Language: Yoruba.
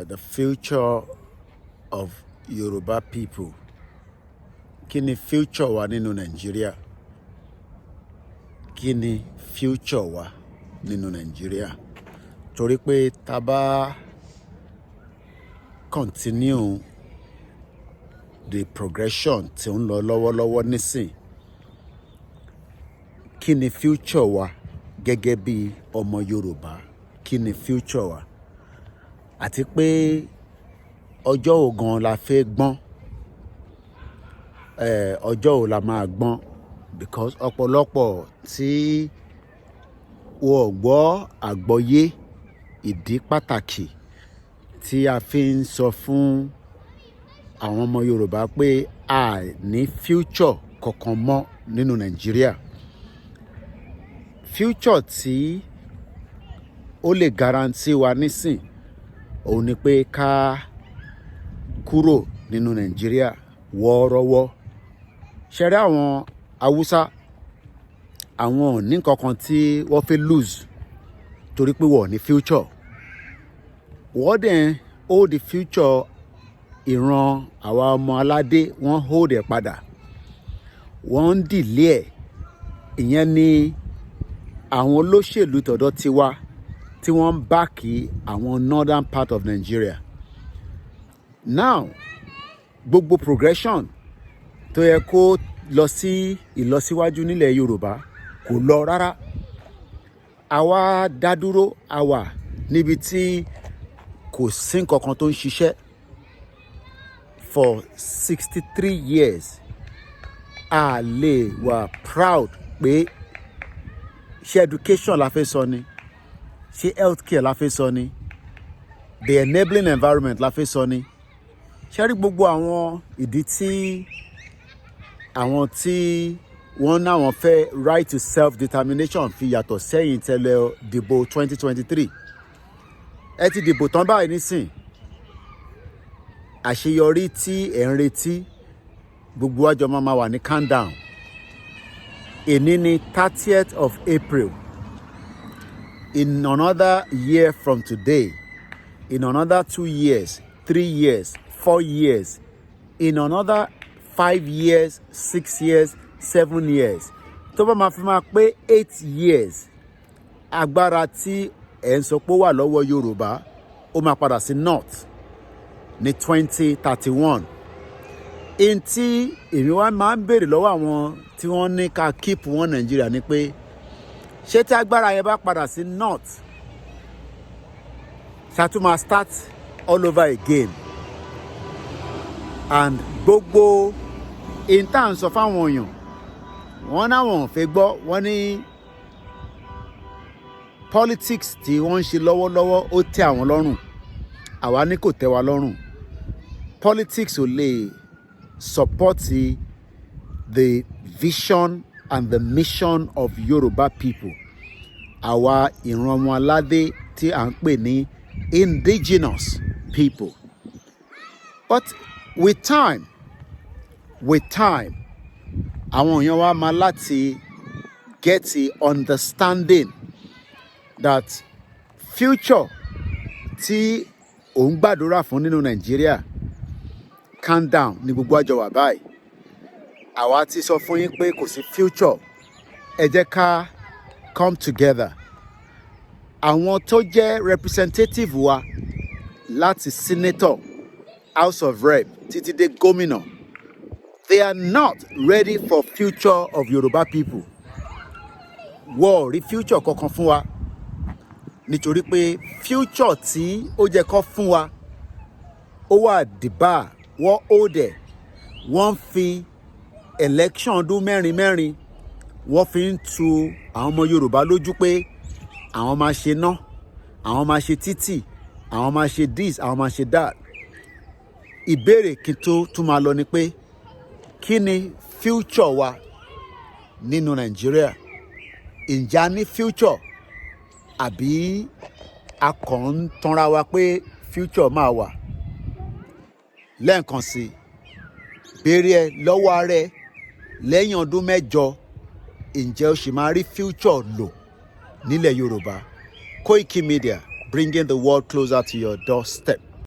the future of Yoruba people. Kí ni future wa nínú Nigeria? Kí ni future wa nínú Nigeria? Torí pé tá bá continue the progression tí ń lọ lọ́wọ́lọ́wọ́ nísìn, kí ni future wa gẹ́gẹ́ bí ọmọ Yorùbá? Kí ni future wa? Àti pé ọjọ́ wo gan la fẹ́ gbọ́n, ọjọ́ wo la máa gbọ́n, because ọ̀pọ̀lọpọ̀ tí wọ́n gbọ́ àgbọ́yé ìdí pàtàkì tí a fi ń sọ fún àwọn ọmọ Yorùbá pé a ní future kankan mọ́ nínú Nàìjíríà. Future tí ó lè guarantee wa nísìn òun ni pé ká kúrò nínú Nàìjíríà wọ́ọ́rọ́wọ́. Ṣẹ̀rí àwọn Haúsá, àwọn ò ní kankan tí wọ́n fẹ́ lose torí pé wọ́n ní future. Wọ́n dẹ̀ hold the future ìran àwa ọmọ aládé, wọ́n hold ẹ̀ padà, wọ́n ń delay ẹ̀. Ìyẹn ni àwọn olóṣèlú tọ̀dọ̀ tiwa tí wọ́n ń báàkì àwọn northern part of Nigeria. Now gbogbo progression tó yẹ kó lọ sí ìlọsíwájú nílẹ̀ Yorùbá kò lọ rárá. Àwa dá dúró, àwa níbi tí kò sí nǹkankan tó ń ṣiṣẹ́ for 63 years. A lè wà proud pé ṣé education la fẹ́ sọ ni, ṣé healthcare la fẹ́ sọ ni, the enabling environment la fẹ́ sọ ni. Ṣé rí gbogbo àwọn ìdí tí àwọn tí wọ́n náà wọ́n fẹ́ right to self-determination fi yàtọ̀ sẹ́yìn tẹ́lẹ̀ dìbò 2023. Ẹ ti dìbò tán báyìí nísìn. Àṣeyọrí tí ẹ̀ ń retí gbogbo àjọ máa wà ní countdown. Èní ni 30th of April. In another year from today, in another 2 years, 3 years, 4 years, in another 5 years, 6 years, 7 years, tó bá máa fi máa pé 8 years, agbára tí ẹ̀ ń sọ pé ó wà lọ́wọ́ Yorùbá ó máa padà sí north ní 2031. In tí èmi wá máa ń béèrè lọ́wọ́ àwọn tí wọ́n ní ká keep wọn Nàìjíríà ni pé ṣé tí agbára yẹn bá padà sí north, ṣàtún máa start all over again. And gbogbo intan sọ fáwọn èèyàn, wọ́n náà wọ́n fẹ́ gbọ́, wọ́n ní politics tí wọ́n ń ṣe lọ́wọ́lọ́wọ́ ó tẹ́ àwọn lọ́rùn. Àwa ní kò tẹ́ wa lọ́rùn. Politics ò lè support the vision and the mission of Yoruba people. Àwa ìran ọmọ aládé tí à ń pè ní indigenous people. But with time, àwọn èèyàn wa máa láti get the understanding that future tí òun gbàdúrà fún nínú Nàìjíríà, calm down ní gbogbo àjọ wà báyìí. Àwa ti sọ fún yín pé kò sí future. Ẹ jẹ́ ká come together. Àwọn tó jẹ́ representative wa láti senator, House of Rep títí dé gómìnà, they are not ready for future of Yoruba people. Wọ́n rí future kankan fún wa nítorí pé future tí ó jẹ́ kó fún wa ó wà dìbà, wọ́n ó dẹ̀, wọ́n fi election ọdún mẹ́rin wọ́n fi ń tu àwọn ọmọ Yorùbá lójú pé àwọn máa ṣe ná, àwọn máa ṣe títì, àwọn máa ṣe this, àwọn máa ṣe that. Ìbéèrè kí tó tún máa lọ ni pé kí ni future wa nínú Nàìjíríà? Ǹjẹ́ a ní future àbí a kàn ń tanra wa pé future máa wà? Lẹ́ẹ̀kan sí, béèrè ẹ lọ́wọ́ ara ẹ lẹ́yìn ọdún 8, ǹjẹ́ o ṣì máa rí future lò nílẹ̀ Yorùbá? KOIKIMEDIA, bringing the world closer to your doorstep.